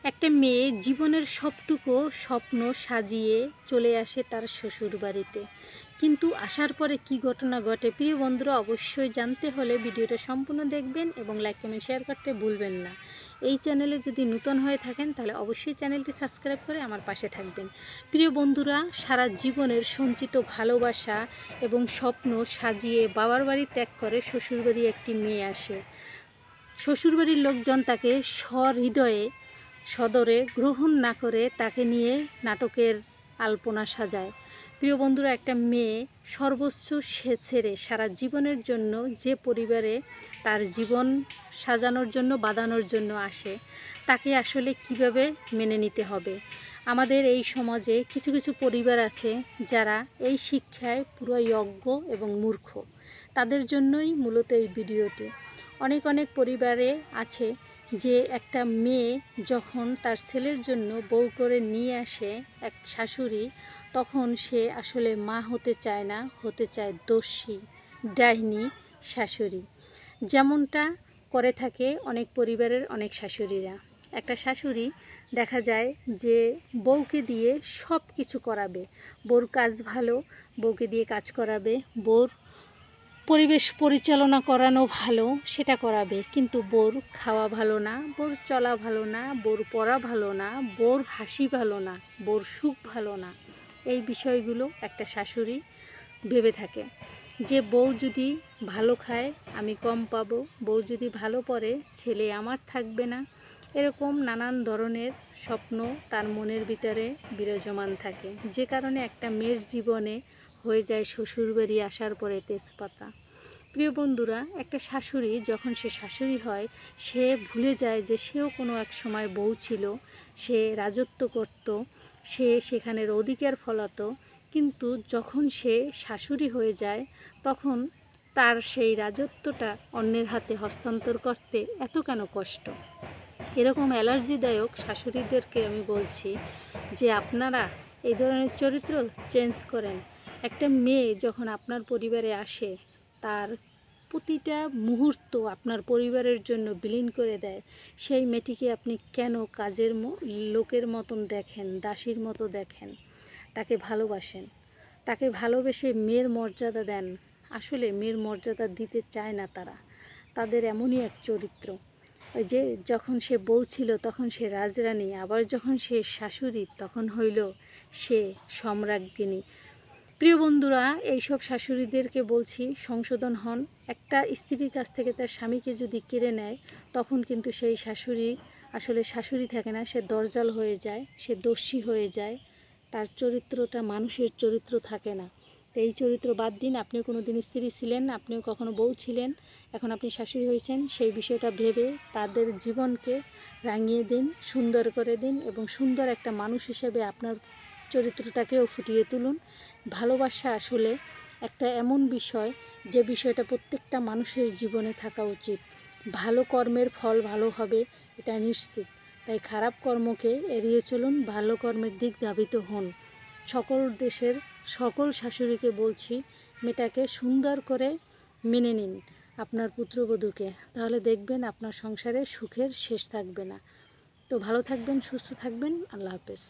একটা মেয়ে জীবনের সবটুকু স্বপ্ন সাজিয়ে চলে আসে তার শ্বশুর বাড়িতে, কিন্তু আসার পরে কি ঘটনা ঘটে প্রিয় বন্ধুরা অবশ্যই জানতে হলে ভিডিওটা সম্পূর্ণ দেখবেন এবং লাইক কমেন্ট শেয়ার করতে ভুলবেন না। এই চ্যানেলে যদি নতুন হয়ে থাকেন তাহলে অবশ্যই চ্যানেলটি সাবস্ক্রাইব করে আমার পাশে থাকবেন। প্রিয় বন্ধুরা, সারা জীবনের সঞ্চিত ভালোবাসা এবং স্বপ্ন সাজিয়ে বাবার বাড়ি ত্যাগ করে শ্বশুরবাড়ি একটি মেয়ে আসে। শ্বশুরবাড়ির লোকজন তাকে সহৃদয়ে সদরে গ্রহণ না করে তাকে নিয়ে নাটকের আলপনা সাজায়। প্রিয় বন্ধুরা, একটা মেয়ে সর্বোচ্চ ছেড়ে সারা জীবনের জন্য যে পরিবারে তার জীবন সাজানোর জন্য বাঁধানোর জন্য আসে, তাকে আসলে কিভাবে মেনে নিতে হবে। আমাদের এই সমাজে কিছু কিছু পরিবার আছে যারা এই শিক্ষায় পুরো অজ্ঞ এবং মূর্খ। তাদের জন্যই মূলত এই ভিডিওটি। অনেক অনেক পরিবারে আছে যে একটা মেয়ে যখন তার ছেলের জন্য বউ করে নিয়ে আসে এক শাশুড়ি, তখন সে আসলে মা হতে চায় না, হতে চায় দস্যি, ডাইনি শাশুড়ি। যেমনটা করে থাকে অনেক পরিবারের অনেক শাশুড়িরা। একটা শাশুড়ি দেখা যায় যে বউকে দিয়ে সব কিছু করাবে, বউর কাজ ভালো, বউকে দিয়ে কাজ করাবে, বউর পরিবেশ পরিচালনা করানো ভালো, সেটা করাবে, কিন্তু বউর খাওয়া ভালো না, বউর চলা ভালো না, বউর পড়া ভালো না, বউর হাসি ভালো না, বউর সুখ ভালো না। এই বিষয়গুলো একটা শাশুড়ি ভেবে থাকে যে বউ যদি ভালো খায় আমি কম পাবো, বউ যদি ভালো পড়ে ছেলে আমার থাকবে না। এরকম নানান ধরনের স্বপ্ন তার মনের ভিতরে বিরাজমান থাকে, যে কারণে একটা মেয়ের জীবনে হয়ে যায় শ্বশুরবাড়ি আসার পরে তেজপাতা। প্রিয় বন্ধুরা, একটা শাশুড়ি যখন সে শাশুড়ি হয়, সে ভুলে যায় যে সেও কোনো এক সময় বউ ছিল, সে রাজত্ব করত, সে সেখানের অধিকার ফলাতো। কিন্তু যখন সে শাশুড়ি হয়ে যায় তখন তার সেই রাজত্বটা অন্যের হাতে হস্তান্তর করতে এত কেন কষ্ট। এরকম অ্যালার্জিদায়ক শাশুড়িদেরকে আমি বলছি যে আপনারা এই ধরনের চরিত্র চেঞ্জ করেন। একটা মেয়ে যখন আপনার পরিবারে আসে, তার প্রতিটা মুহূর্ত আপনার পরিবারের জন্য বিলীন করে দেয়, সেই মেয়েটিকে আপনি কেন কাজের লোকের মতন দেখেন, দাসীর মতো দেখেন? তাকে ভালোবাসেন, তাকে ভালোবেসে মেয়ের মর্যাদা দেন। আসলে মেয়ের মর্যাদা দিতে চায় না তারা, তাদের এমনই এক চরিত্র। ওই যে যখন সে বউ ছিল তখন সে রাজরানী, আবার যখন সে শাশুড়ি তখন হইল সে সম্রাজ্ঞিনী। প্রিয় বন্ধুরা, এইসব শাশুড়িদেরকে বলছি সংশোধন হন। একটা স্ত্রীর কাছ থেকে তার স্বামীকে যদি কেড়ে নেয়, তখন কিন্তু সেই শাশুড়ি আসলে শাশুড়ি থাকে না, সে দরজাল হয়ে যায়, সে দস্যি হয়ে যায়, তার চরিত্রটা মানুষের চরিত্র থাকে না। তো এই চরিত্র বাদ দিন। আপনিও কোনো দিন স্ত্রী ছিলেন, আপনিও কখনো বউ ছিলেন, এখন আপনি শাশুড়ি হয়েছেন, সেই বিষয়টা ভেবে তাদের জীবনকে রাঙিয়ে দিন, সুন্দর করে দিন এবং সুন্দর একটা মানুষ হিসেবে আপনার চরিত্রটাকেও ফুটিয়ে তুলুন। ভালোবাসা আসলে একটা এমন বিষয় যে বিষয়টা প্রত্যেকটা মানুষের জীবনে থাকা উচিত। ভালো কর্মের ফল ভালো হবে, এটা নিশ্চিত। তাই খারাপ কর্মকে এড়িয়ে চলুন, ভালো কর্মের দিক ধাবিত হন। সকল দেশের সকল শাশুড়িকে বলছি, মেয়েটাকে সুন্দর করে মেনে নিন আপনার পুত্রবধূকে, তাহলে দেখবেন আপনার সংসারে সুখের শেষ থাকবে না। তো ভালো থাকবেন, সুস্থ থাকবেন, আল্লাহ হাফেজ।